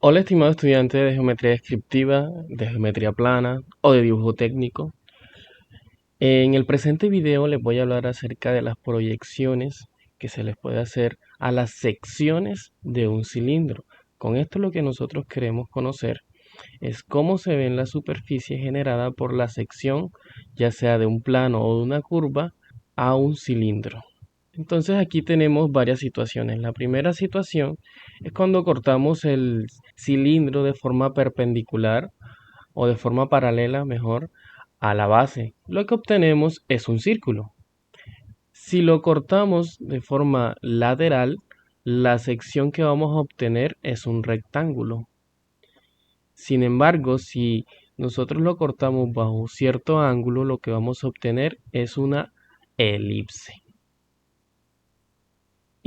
Hola, estimado estudiante de geometría descriptiva, de geometría plana o de dibujo técnico. En el presente video les voy a hablar acerca de las proyecciones que se les puede hacer a las secciones de un cilindro. Con esto lo que nosotros queremos conocer es cómo se ven la superficie generada por la sección, ya sea de un plano o de una curva, a un cilindro. Entonces aquí tenemos varias situaciones. La primera situación es cuando cortamos el cilindro de forma perpendicular o de forma paralela, mejor, a la base. Lo que obtenemos es un círculo. Si lo cortamos de forma lateral, la sección que vamos a obtener es un rectángulo. Sin embargo, si nosotros lo cortamos bajo cierto ángulo, lo que vamos a obtener es una elipse.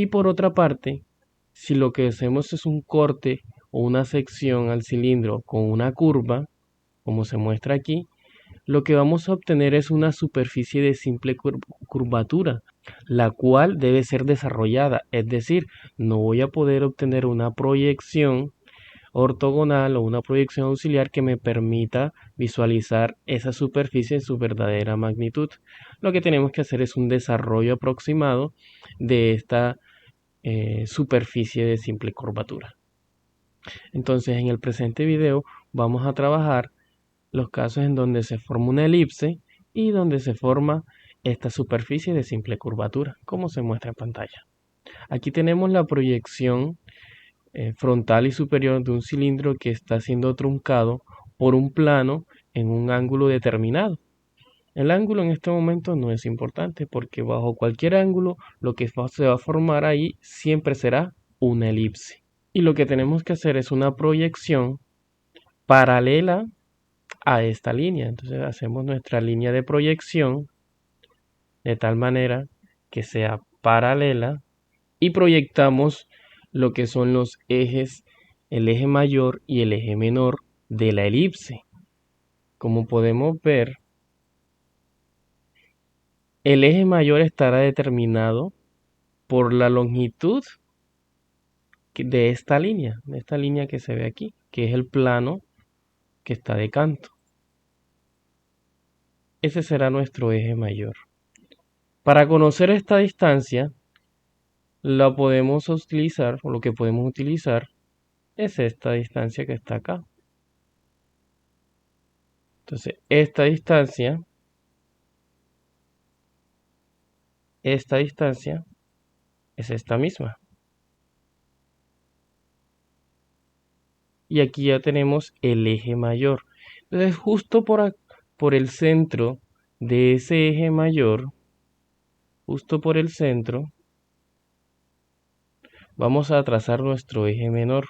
Y por otra parte, si lo que hacemos es un corte o una sección al cilindro con una curva, como se muestra aquí, lo que vamos a obtener es una superficie de simple curvatura, la cual debe ser desarrollada. Es decir, no voy a poder obtener una proyección ortogonal o una proyección auxiliar que me permita visualizar esa superficie en su verdadera magnitud. Lo que tenemos que hacer es un desarrollo aproximado de esta superficie de simple curvatura. Entonces, en el presente video vamos a trabajar los casos en donde se forma una elipse y donde se forma esta superficie de simple curvatura, como se muestra en pantalla. Aquí tenemos la proyección frontal y superior de un cilindro que está siendo truncado por un plano en un ángulo determinado. El ángulo en este momento no es importante porque bajo cualquier ángulo lo que se va a formar ahí siempre será una elipse. Y lo que tenemos que hacer es una proyección paralela a esta línea. Entonces hacemos nuestra línea de proyección de tal manera que sea paralela y proyectamos lo que son los ejes, el eje mayor y el eje menor de la elipse. Como podemos ver, el eje mayor estará determinado por la longitud de esta línea que se ve aquí, que es el plano que está de canto. Ese será nuestro eje mayor. Para conocer esta distancia, la podemos utilizar, o lo que podemos utilizar, es esta distancia que está acá. Entonces, esta distancia es esta misma. Y aquí ya tenemos el eje mayor. Entonces, justo por el centro de ese eje mayor, justo por el centro, vamos a trazar nuestro eje menor,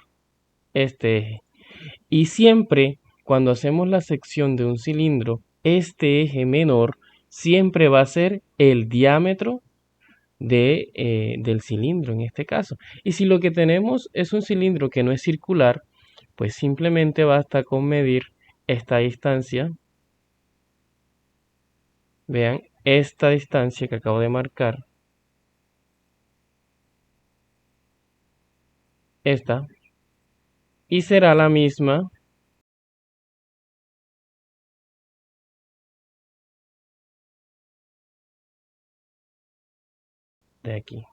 este eje. Y siempre, cuando hacemos la sección de un cilindro, este eje menor siempre va a ser el diámetro del cilindro en este caso. Y si lo que tenemos es un cilindro que no es circular, pues simplemente basta con medir esta distancia. Vean, esta distancia que acabo de marcar, esta, y será la misma de aquí.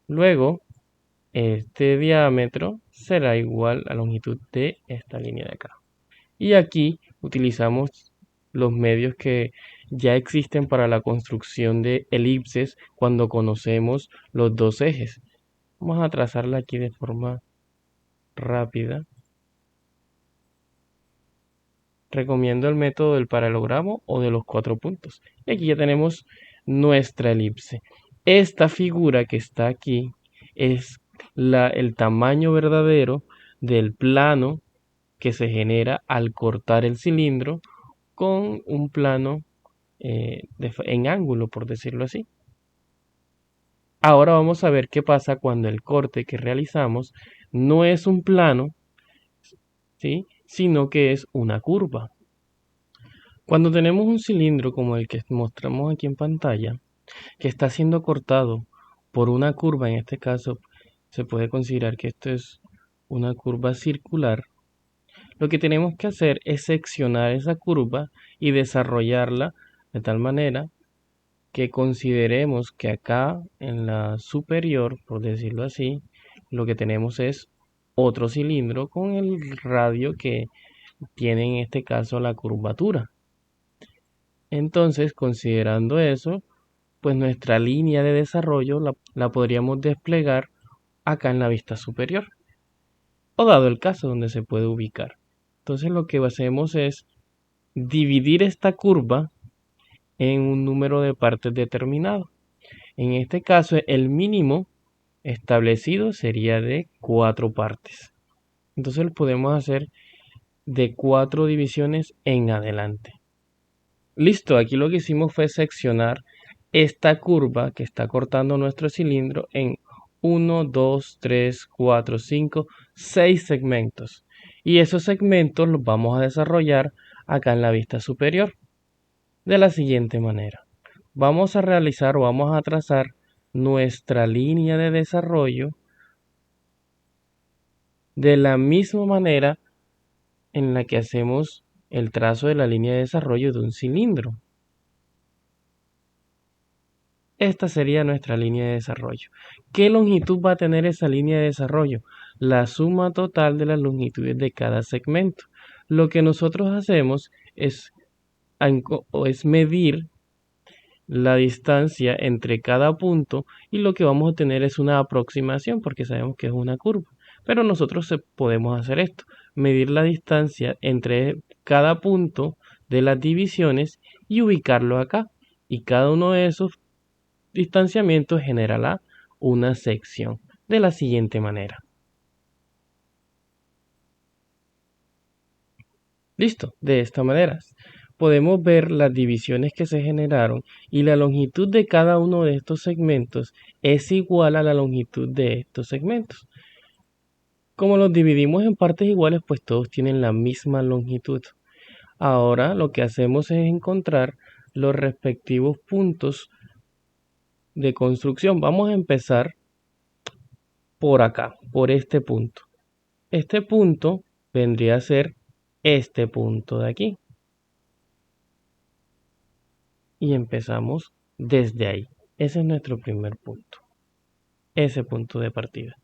Luego, este diámetro será igual a la longitud de esta línea de acá. Y aquí utilizamos los medios que ya existen para la construcción de elipses cuando conocemos los dos ejes. Vamos a trazarla aquí de forma rápida. Recomiendo el método del paralelogramo o de los 4 puntos. Y aquí ya tenemos nuestra elipse. Esta figura que está aquí es el tamaño verdadero del plano que se genera al cortar el cilindro con un plano en ángulo, por decirlo así. Ahora vamos a ver qué pasa cuando el corte que realizamos no es un plano, ¿sí?, sino que es una curva. Cuando tenemos un cilindro como el que mostramos aquí en pantalla, que está siendo cortado por una curva, en este caso se puede considerar que esto es una curva circular, lo que tenemos que hacer es seccionar esa curva y desarrollarla de tal manera que consideremos que acá en la superior, por decirlo así, lo que tenemos es otro cilindro con el radio que tiene en este caso la curvatura. Entonces, considerando eso, pues nuestra línea de desarrollo la podríamos desplegar acá en la vista superior, o dado el caso donde se puede ubicar. Entonces lo que hacemos es dividir esta curva en un número de partes determinado. En este caso, el mínimo establecido sería de 4 partes. Entonces lo podemos hacer de 4 divisiones en adelante. Listo, aquí lo que hicimos fue seccionar esta curva que está cortando nuestro cilindro en 1, 2, 3, 4, 5, 6 segmentos. Y esos segmentos los vamos a desarrollar acá en la vista superior de la siguiente manera. Vamos a realizar o vamos a trazar nuestra línea de desarrollo de la misma manera en la que hacemos el trazo de la línea de desarrollo de un cilindro. Esta sería nuestra línea de desarrollo. ¿Qué longitud va a tener esa línea de desarrollo? La suma total de las longitudes de cada segmento. Lo que nosotros hacemos es medir la distancia entre cada punto y lo que vamos a tener es una aproximación porque sabemos que es una curva. Pero nosotros podemos hacer esto, medir la distancia entre cada punto de las divisiones y ubicarlo acá. Y cada uno de esos distanciamientos generará una sección de la siguiente manera. Listo, de esta manera podemos ver las divisiones que se generaron y la longitud de cada uno de estos segmentos es igual a la longitud de estos segmentos. Como los dividimos en partes iguales, pues todos tienen la misma longitud. Ahora lo que hacemos es encontrar los respectivos puntos de construcción. Vamos a empezar por acá, por este punto. Este punto vendría a ser este punto de aquí. Y empezamos desde ahí. Ese es nuestro primer punto. Ese punto de partida.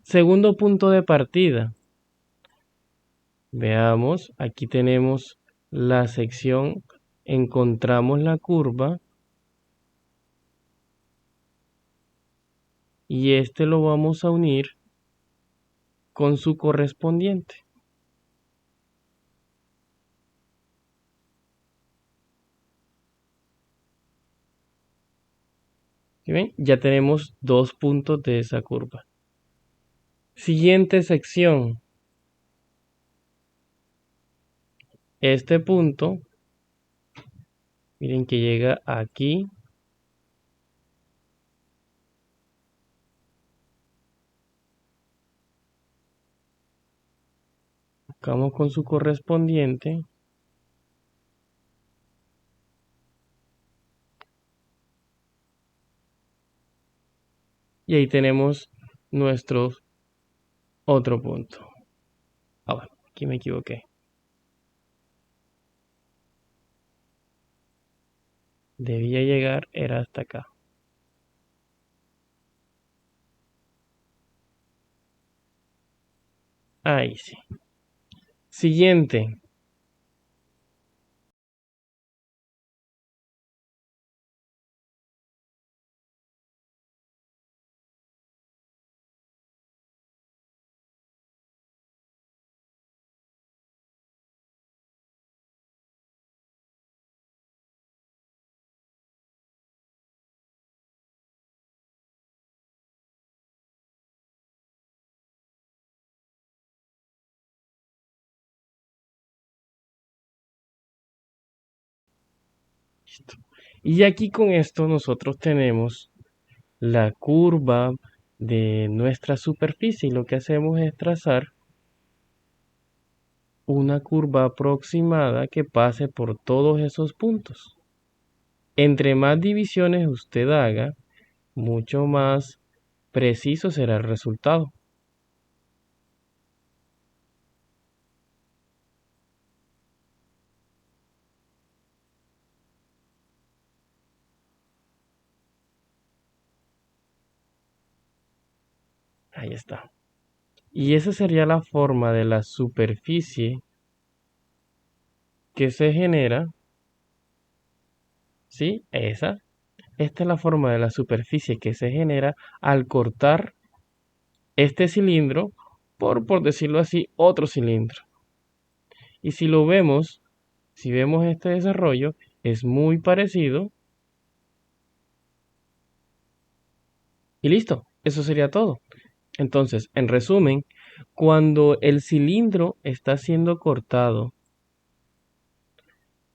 Segundo punto de partida. Veamos, aquí tenemos la sección, encontramos la curva y este lo vamos a unir con su correspondiente. ¿Sí ven? Ya tenemos 2 puntos de esa curva. Siguiente sección. Este punto, miren que llega aquí. Buscamos con su correspondiente. Y ahí tenemos nuestro otro punto. Bueno, aquí me equivoqué. Debía llegar, era hasta acá. Ahí sí. Siguiente. Listo. Y aquí con esto nosotros tenemos la curva de nuestra superficie y lo que hacemos es trazar una curva aproximada que pase por todos esos puntos. Entre más divisiones usted haga, mucho más preciso será el resultado. Ahí está. Y esa sería la forma de la superficie que se genera, ¿sí? Esa. Esta es la forma de la superficie que se genera al cortar este cilindro por decirlo así, otro cilindro. Y si lo vemos, si vemos este desarrollo, es muy parecido. Y listo, eso sería todo. Entonces, en resumen, cuando el cilindro está siendo cortado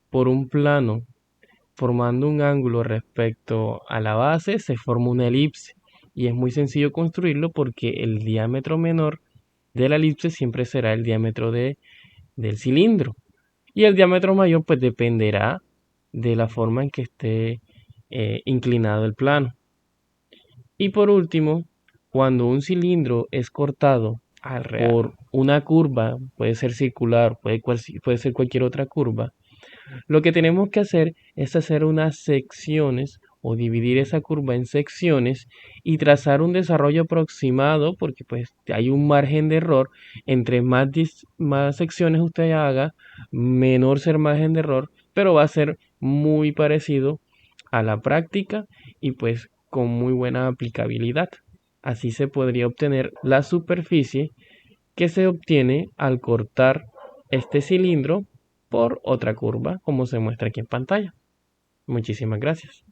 por un plano formando un ángulo respecto a la base, se forma una elipse. Y es muy sencillo construirlo porque el diámetro menor de la elipse siempre será el diámetro del cilindro. Y el diámetro mayor pues dependerá de la forma en que esté inclinado el plano. Y por último, cuando un cilindro es cortado por una curva, puede ser circular, puede ser cualquier otra curva, lo que tenemos que hacer es hacer unas secciones o dividir esa curva en secciones y trazar un desarrollo aproximado porque pues hay un margen de error. Entre más secciones usted haga, menor será el margen de error, pero va a ser muy parecido a la práctica y pues con muy buena aplicabilidad. Así se podría obtener la superficie que se obtiene al cortar este cilindro por otra curva, como se muestra aquí en pantalla. Muchísimas gracias.